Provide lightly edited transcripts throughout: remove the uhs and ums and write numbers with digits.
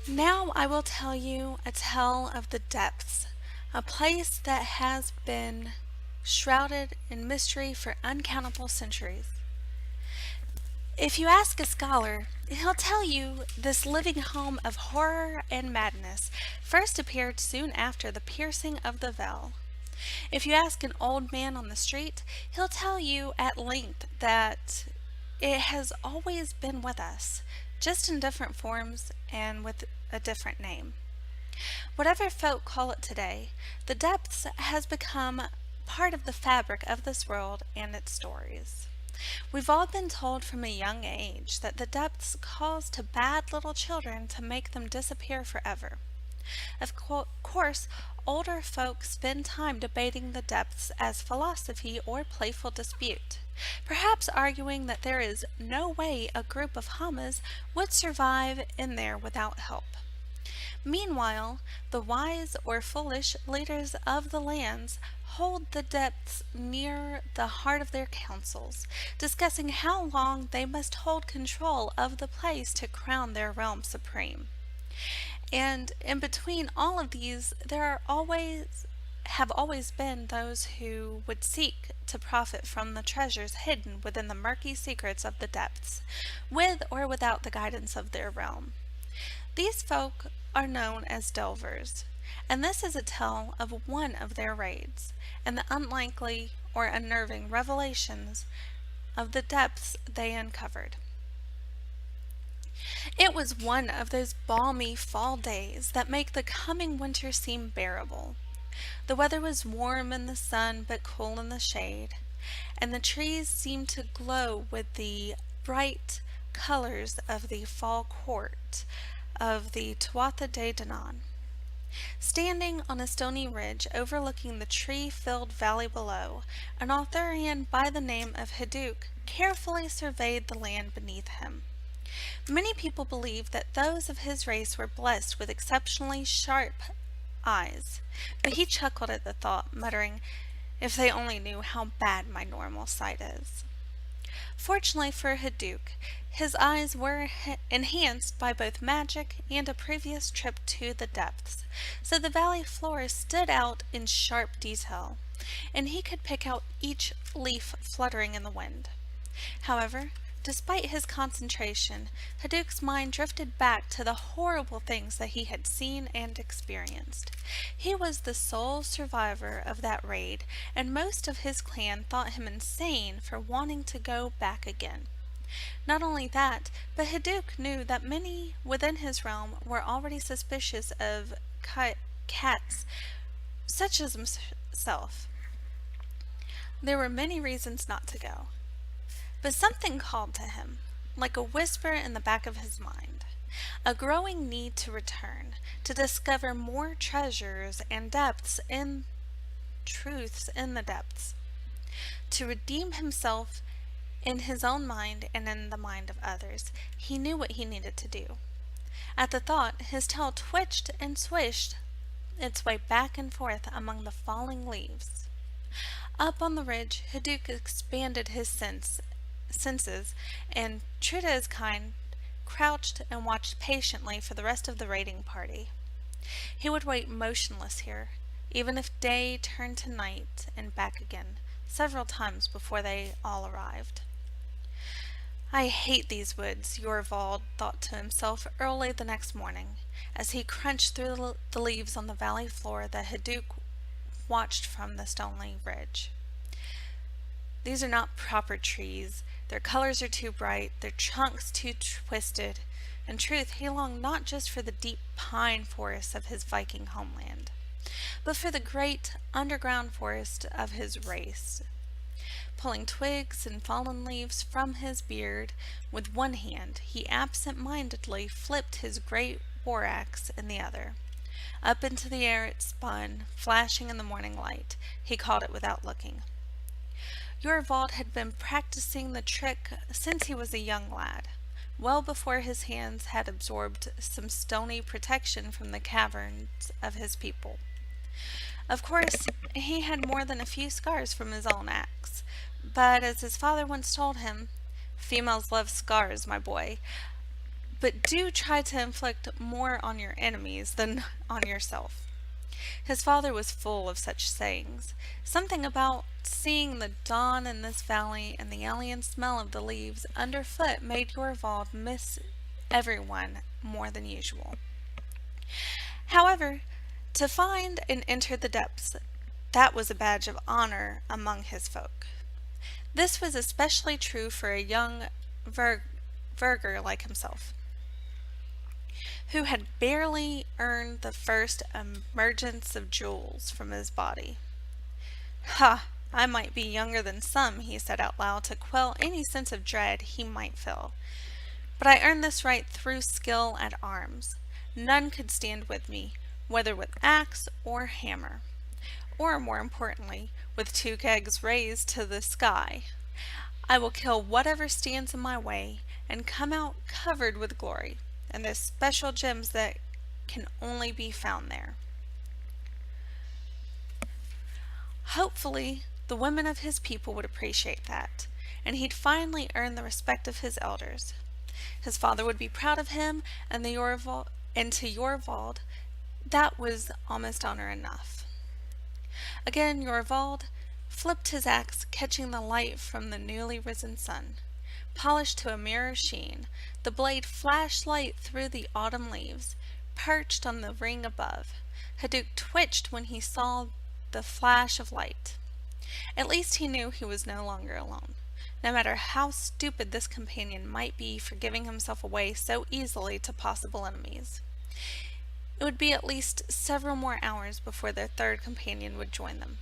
Now I will tell you a tale of the depths, a place that has been shrouded in mystery for uncountable centuries. If you ask a scholar, he'll tell you this living home of horror and madness first appeared soon after the piercing of the veil. If you ask an old man on the street, he'll tell you at length that it has always been with us, just in different forms and with a different name. Whatever folk call it today, the depths has become part of the fabric of this world and its stories. We've all been told from a young age that the depths calls to bad little children to make them disappear forever. Of course, older folks spend time debating the depths as philosophy or playful dispute, perhaps arguing that there is no way a group of hummas would survive in there without help. Meanwhile, the wise or foolish leaders of the lands hold the depths near the heart of their councils, discussing how long they must hold control of the place to crown their realm supreme. And in between all of these, there are always have always been those who would seek to profit from the treasures hidden within the murky secrets of the depths, with or without the guidance of their realm. These folk are known as delvers, and this is a tale of one of their raids, and the unlikely or unnerving revelations of the depths they uncovered. It was one of those balmy fall days that make the coming winter seem bearable. The weather was warm in the sun but cool in the shade, and the trees seemed to glow with the bright colors of the fall court of the Tuatha De Danann. Standing on a stony ridge overlooking the tree-filled valley below, an Arthurian by the name of Heduk carefully surveyed the land beneath him. Many people believe that those of his race were blessed with exceptionally sharp eyes, but he chuckled at the thought, muttering, "If they only knew how bad my normal sight is." Fortunately for Heduk, his eyes were enhanced by both magic and a previous trip to the depths, so the valley floor stood out in sharp detail, and he could pick out each leaf fluttering in the wind. However, despite his concentration, Haduk's mind drifted back to the horrible things that he had seen and experienced. He was the sole survivor of that raid, and most of his clan thought him insane for wanting to go back again. Not only that, but Haduk knew that many within his realm were already suspicious of cats, such as himself. There were many reasons not to go. But something called to him, like a whisper in the back of his mind, a growing need to return, to discover more treasures and depths in truths in the depths, to redeem himself in his own mind and in the mind of others. He knew what he needed to do. At the thought, his tail twitched and swished its way back and forth among the falling leaves. Up on the ridge, Haduk expanded his senses, and, true to his kind, crouched and watched patiently for the rest of the raiding party. He would wait motionless here, even if day turned to night and back again, several times before they all arrived. "I hate these woods," Yorvald thought to himself early the next morning, as he crunched through the leaves on the valley floor that Haduk watched from the stony ridge. "These are not proper trees. Their colors are too bright, their trunks too twisted. In truth, he longed not just for the deep pine forests of his Viking homeland, but for the great underground forest of his race. Pulling twigs and fallen leaves from his beard with one hand, he absent-mindedly flipped his great war-axe in the other. Up into the air it spun, flashing in the morning light. He caught it without looking. Yorvald had been practicing the trick since he was a young lad, well before his hands had absorbed some stony protection from the caverns of his people. Of course, he had more than a few scars from his own axe, but as his father once told him, "Females love scars, my boy." but do try to inflict more on your enemies than on yourself. His father was full of such sayings. Something about seeing the dawn in this valley and the alien smell of the leaves underfoot made Yorvald miss everyone more than usual. However, to find and enter the depths, that was a badge of honor among his folk. This was especially true for a young verger like himself, who had barely earned the first emergence of jewels from his body. "Ha! I might be younger than some," he said out loud to quell any sense of dread he might feel. "But I earned this right through skill at arms. None could stand with me, whether with axe or hammer, or more importantly, with two kegs raised to the sky. I will kill whatever stands in my way and come out covered with glory, and the special gems that can only be found there." Hopefully, the women of his people would appreciate that, and he'd finally earn the respect of his elders. His father would be proud of him, and to Yorvald, that was almost honor enough. Again, Yorvald flipped his axe, catching the light from the newly risen sun. Polished to a mirror sheen, the blade flashed light through the autumn leaves, perched on the ring above. Haduk twitched when he saw the flash of light. At least he knew he was no longer alone, no matter how stupid this companion might be for giving himself away so easily to possible enemies. It would be at least several more hours before their third companion would join them,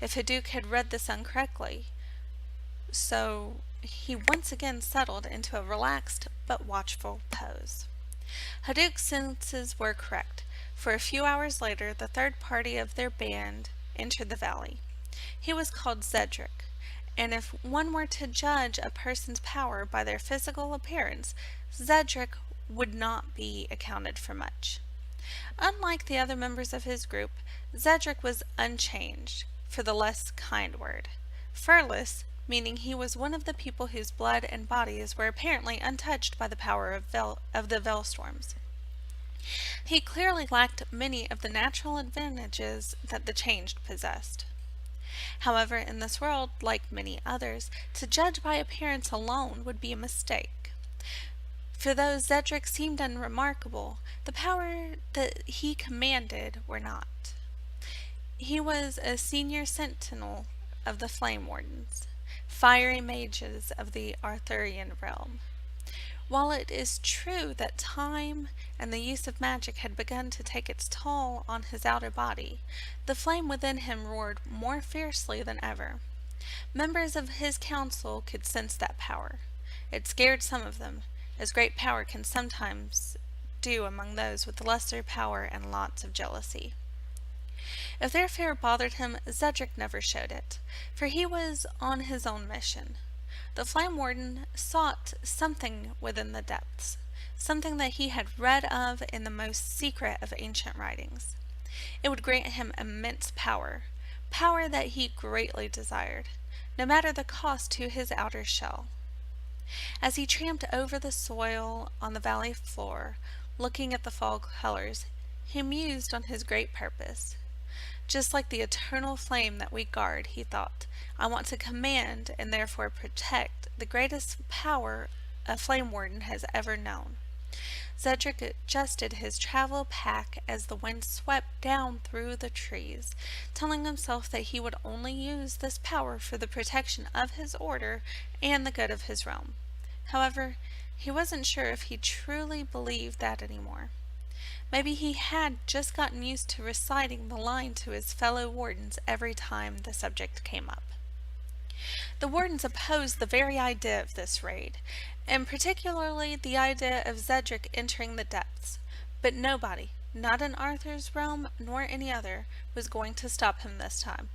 if Haduk had read this incorrectly, so he once again settled into a relaxed but watchful pose. Haduk's senses were correct, for a few hours later the third party of their band entered the valley. He was called Zedric, and if one were to judge a person's power by their physical appearance, Zedric would not be accounted for much. Unlike the other members of his group, Zedric was unchanged, for the less kind word. Furless, meaning he was one of the people whose blood and bodies were apparently untouched by the power of the Velstorms. He clearly lacked many of the natural advantages that the Changed possessed. However, in this world, like many others, to judge by appearance alone would be a mistake. For though Zedric seemed unremarkable, the power that he commanded were not. He was a senior sentinel of the Flame Wardens, fiery mages of the Arthurian realm. While it is true that time and the use of magic had begun to take its toll on his outer body, the flame within him roared more fiercely than ever. Members of his council could sense that power. It scared some of them, as great power can sometimes do among those with lesser power and lots of jealousy. If their fear bothered him, Zedric never showed it, for he was on his own mission. The Flame Warden sought something within the depths, something that he had read of in the most secret of ancient writings. It would grant him immense power, power that he greatly desired, no matter the cost to his outer shell. As he tramped over the soil on the valley floor, looking at the fall colors, he mused on his great purpose. Just like the eternal flame that we guard, he thought, I want to command and therefore protect the greatest power a Flame Warden has ever known. Zedric adjusted his travel pack as the wind swept down through the trees, telling himself that he would only use this power for the protection of his order and the good of his realm. However, he wasn't sure if he truly believed that anymore. Maybe he had just gotten used to reciting the line to his fellow wardens every time the subject came up. The wardens opposed the very idea of this raid, and particularly the idea of Zedric entering the depths, but nobody, not in Arthur's realm nor any other, was going to stop him this time.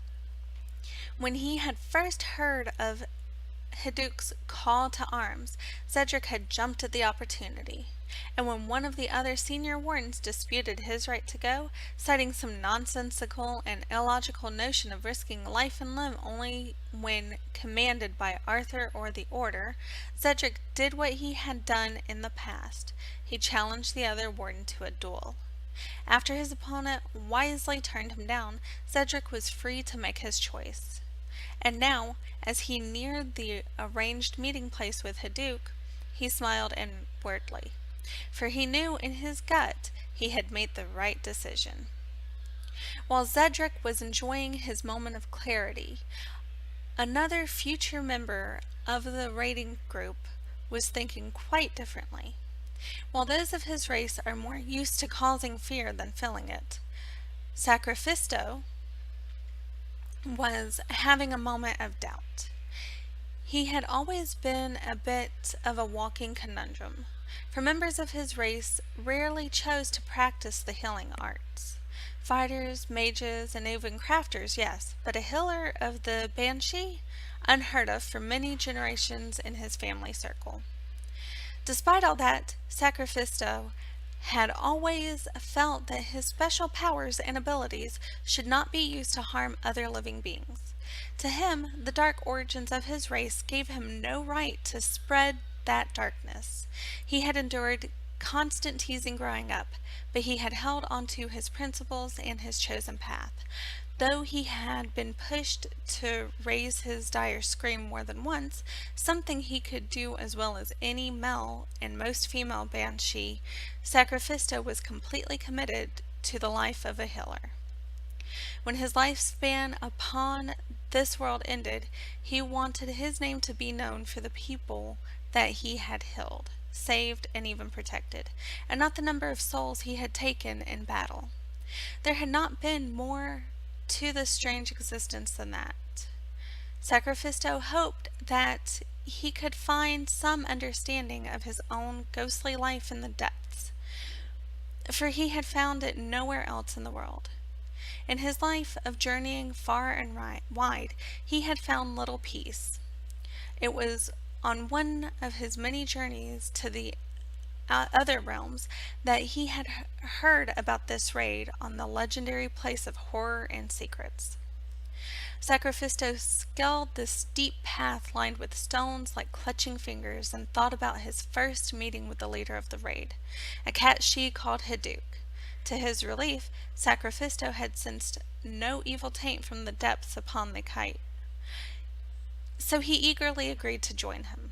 When he had first heard of Hiduk's call to arms, Cedric had jumped at the opportunity. And when one of the other senior wardens disputed his right to go, citing some nonsensical and illogical notion of risking life and limb only when commanded by Arthur or the Order, Cedric did what he had done in the past. He challenged the other warden to a duel. After his opponent wisely turned him down, Cedric was free to make his choice. And now, as he neared the arranged meeting place with Hiduk, he smiled inwardly, for he knew in his gut he had made the right decision. While Cedric was enjoying his moment of clarity, another future member of the raiding group was thinking quite differently. While those of his race are more used to causing fear than filling it, Sacrifisto was having a moment of doubt. He had always been a bit of a walking conundrum, for members of his race rarely chose to practice the healing arts. Fighters, mages, and even crafters, yes, but a healer of the banshee? Unheard of for many generations in his family circle. Despite all that, Sacrifisto had always felt that his special powers and abilities should not be used to harm other living beings. To him, the dark origins of his race gave him no right to spread that darkness. He had endured constant teasing growing up, but he had held onto his principles and his chosen path. Though he had been pushed to raise his dire scream more than once, something he could do as well as any male and most female banshee, Sacrifisto was completely committed to the life of a healer. When his lifespan upon this world ended, he wanted his name to be known for the people that he had healed, saved, and even protected, and not the number of souls he had taken in battle. There had not been more to this strange existence than that. Sacrifisto hoped that he could find some understanding of his own ghostly life in the depths, for he had found it nowhere else in the world. In his life of journeying far and wide, he had found little peace. It was on one of his many journeys to the other realms that he had heard about this raid on the legendary place of horror and secrets. Sacrifisto scaled the steep path lined with stones like clutching fingers and thought about his first meeting with the leader of the raid, a cat she called Hiduk. To his relief, Sacrifisto had sensed no evil taint from the depths upon the kite, so he eagerly agreed to join him.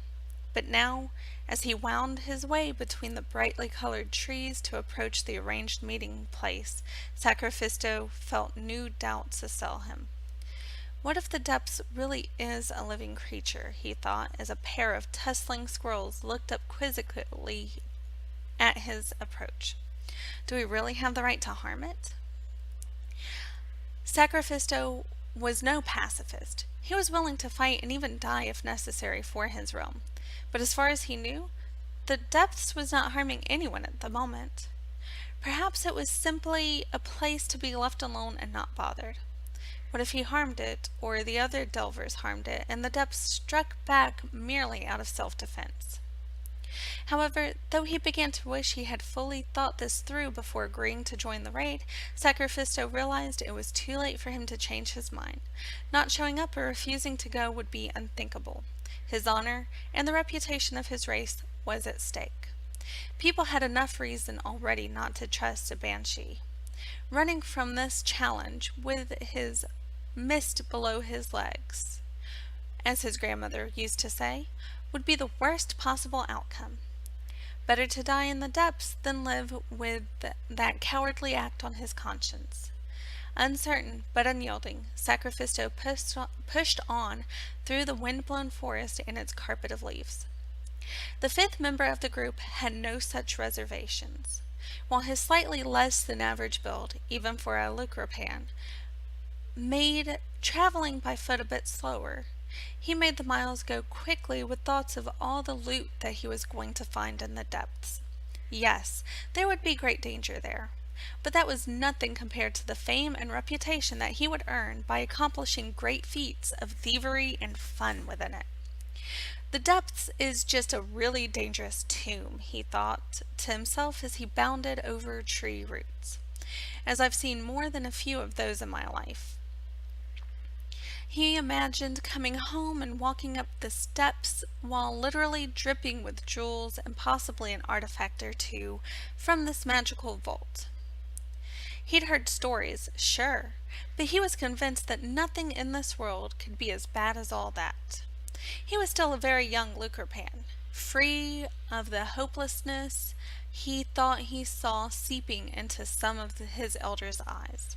But now, as he wound his way between the brightly colored trees to approach the arranged meeting place, Sacrifisto felt new doubts assail him. What if the depths really is a living creature, he thought, as a pair of tussling squirrels looked up quizzically at his approach. Do we really have the right to harm it? Sacrifisto was no pacifist. He was willing to fight and even die if necessary for his realm. But as far as he knew, the depths was not harming anyone at the moment. Perhaps it was simply a place to be left alone and not bothered. What if he harmed it, or the other delvers harmed it, and the depths struck back merely out of self-defense? However, though he began to wish he had fully thought this through before agreeing to join the raid, Sacrifisto realized it was too late for him to change his mind. Not showing up or refusing to go would be unthinkable. His honor and the reputation of his race was at stake. People had enough reason already not to trust a banshee. Running from this challenge with his mist below his legs, as his grandmother used to say, would be the worst possible outcome. Better to die in the depths than live with that cowardly act on his conscience. Uncertain but unyielding, Sacrifisto pushed on through the wind-blown forest and its carpet of leaves. The fifth member of the group had no such reservations. While his slightly less than average build, even for a Lucropan, made traveling by foot a bit slower, he made the miles go quickly with thoughts of all the loot that he was going to find in the depths. Yes, there would be great danger there, but that was nothing compared to the fame and reputation that he would earn by accomplishing great feats of thievery and fun within it. The depths is just a really dangerous tomb, he thought to himself as he bounded over tree roots, as I've seen more than a few of those in my life. He imagined coming home and walking up the steps while literally dripping with jewels and possibly an artifact or two from this magical vault. He'd heard stories, sure, but he was convinced that nothing in this world could be as bad as all that. He was still a very young Lucrepan, free of the hopelessness he thought he saw seeping into some of his elders' eyes.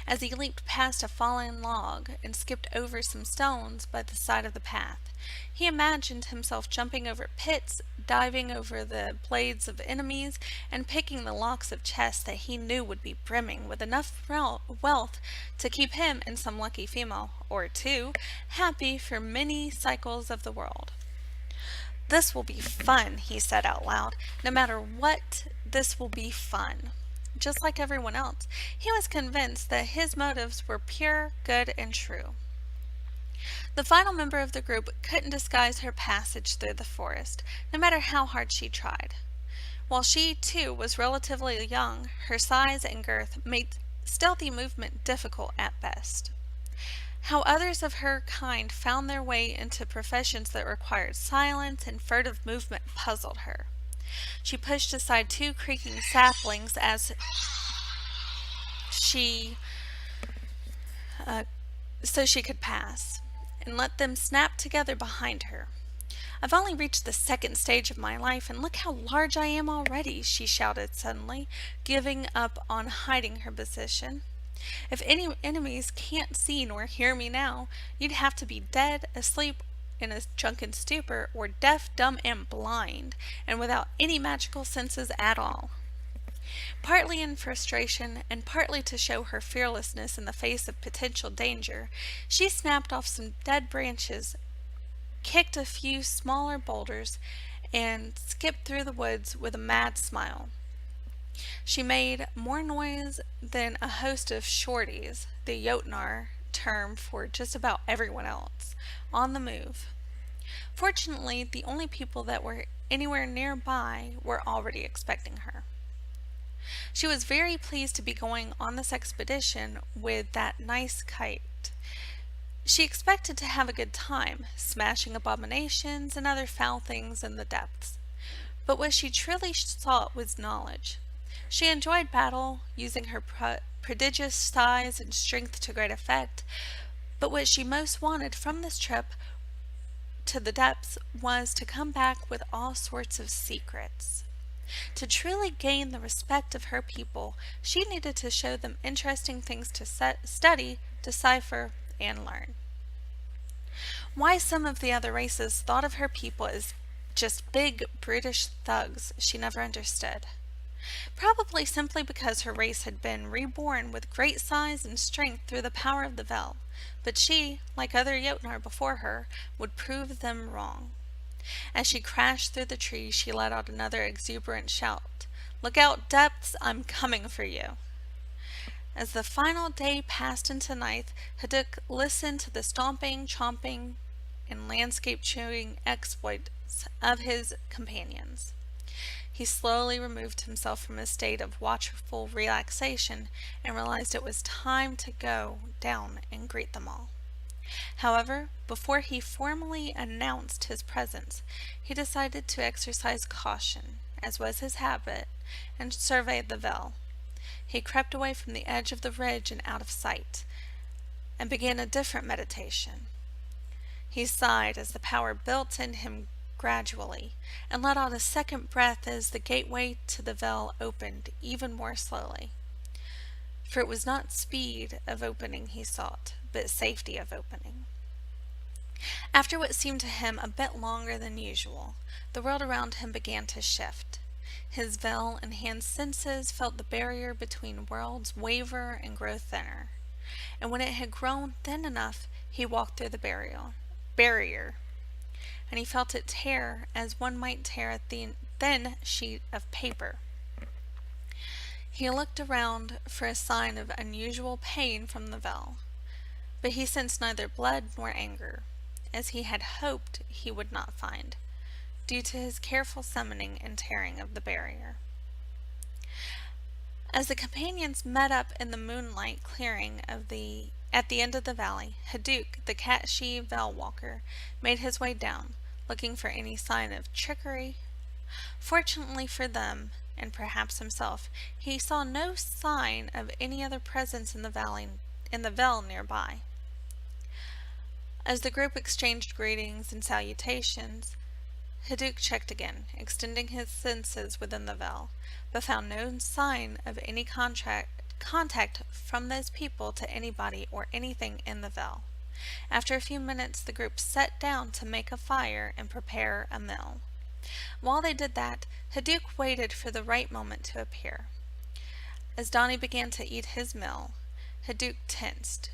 As he leaped past a fallen log and skipped over some stones by the side of the path, he imagined himself jumping over pits, diving over the blades of enemies, and picking the locks of chests that he knew would be brimming with enough wealth to keep him and some lucky female, or two, happy for many cycles of the world. "This will be fun," he said out loud. "No matter what, this will be fun." Just like everyone else, he was convinced that his motives were pure, good, and true. The final member of the group couldn't disguise her passage through the forest, no matter how hard she tried. While she, too, was relatively young, her size and girth made stealthy movement difficult at best. How others of her kind found their way into professions that required silence and furtive movement puzzled her. She pushed aside two creaking saplings as she so she could pass, and let them snap together behind her. "I've only reached the second stage of my life, and look how large I am already," she shouted suddenly, giving up on hiding her position. "If any enemies can't see nor hear me now, you'd have to be dead, asleep in a drunken stupor, or deaf, dumb, and blind, and without any magical senses at all." Partly in frustration, and partly to show her fearlessness in the face of potential danger, she snapped off some dead branches, kicked a few smaller boulders, and skipped through the woods with a mad smile. She made more noise than a host of shorties, the Jotnar term for just about everyone else, on the move. Fortunately, the only people that were anywhere nearby were already expecting her. She was very pleased to be going on this expedition with that nice kite. She expected to have a good time, smashing abominations and other foul things in the depths. But what she truly sought was knowledge. She enjoyed battle, using her prodigious size and strength to great effect, but what she most wanted from this trip to the depths was to come back with all sorts of secrets. To truly gain the respect of her people, she needed to show them interesting things to study, decipher, and learn. Why some of the other races thought of her people as just big, brutish thugs, she never understood. Probably simply because her race had been reborn with great size and strength through the power of the Vel, but she, like other Jotnar before her, would prove them wrong. As she crashed through the trees, she let out another exuberant shout. "Look out, depths! I'm coming for you!" As the final day passed into night, Haduk listened to the stomping, chomping, and landscape-chewing exploits of his companions. He slowly removed himself from a state of watchful relaxation and realized it was time to go down and greet them all. However, before he formally announced his presence, he decided to exercise caution, as was his habit, and survey the Vel. He crept away from the edge of the ridge and out of sight, and began a different meditation. He sighed as the power built in him gradually, and let out a second breath as the gateway to the Vel opened even more slowly. For it was not speed of opening he sought, but safety of opening. After what seemed to him a bit longer than usual, the world around him began to shift. His Vel enhanced senses felt the barrier between worlds waver and grow thinner, and when it had grown thin enough, he walked through the barrier, and he felt it tear as one might tear a thin sheet of paper. He looked around for a sign of unusual pain from the Vel, but he sensed neither blood nor anger. as he had hoped he would not find, due to his careful summoning and tearing of the barrier. As the companions met up in the moonlight clearing at the end of the valley, Hadouk, the Cat-She Vale Walker, made his way down, looking for any sign of trickery. Fortunately for them, and perhaps himself, he saw no sign of any other presence in the vale nearby. As the group exchanged greetings and salutations, Hadouk checked again, extending his senses within the vale, but found no sign of any contact from those people to anybody or anything in the vale. After a few minutes, the group sat down to make a fire and prepare a meal. While they did that, Hadouk waited for the right moment to appear. As Donnie began to eat his meal, Hadouk tensed.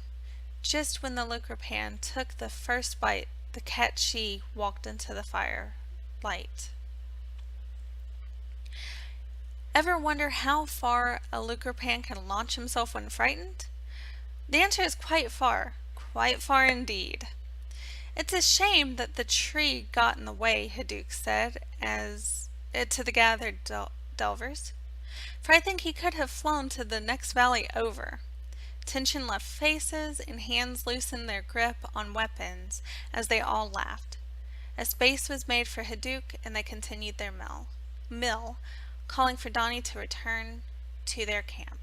Just when the Lucrepan took the first bite, the Cat-She walked into the firelight. Ever wonder how far a Lucrepan can launch himself when frightened? The answer is quite far indeed. It's a shame that the tree got in the way, Hadouk said to the gathered delvers, for I think he could have flown to the next valley over. Tension left faces, and hands loosened their grip on weapons as they all laughed. A space was made for Hadouk, and they continued their meal, calling for Donnie to return to their camp.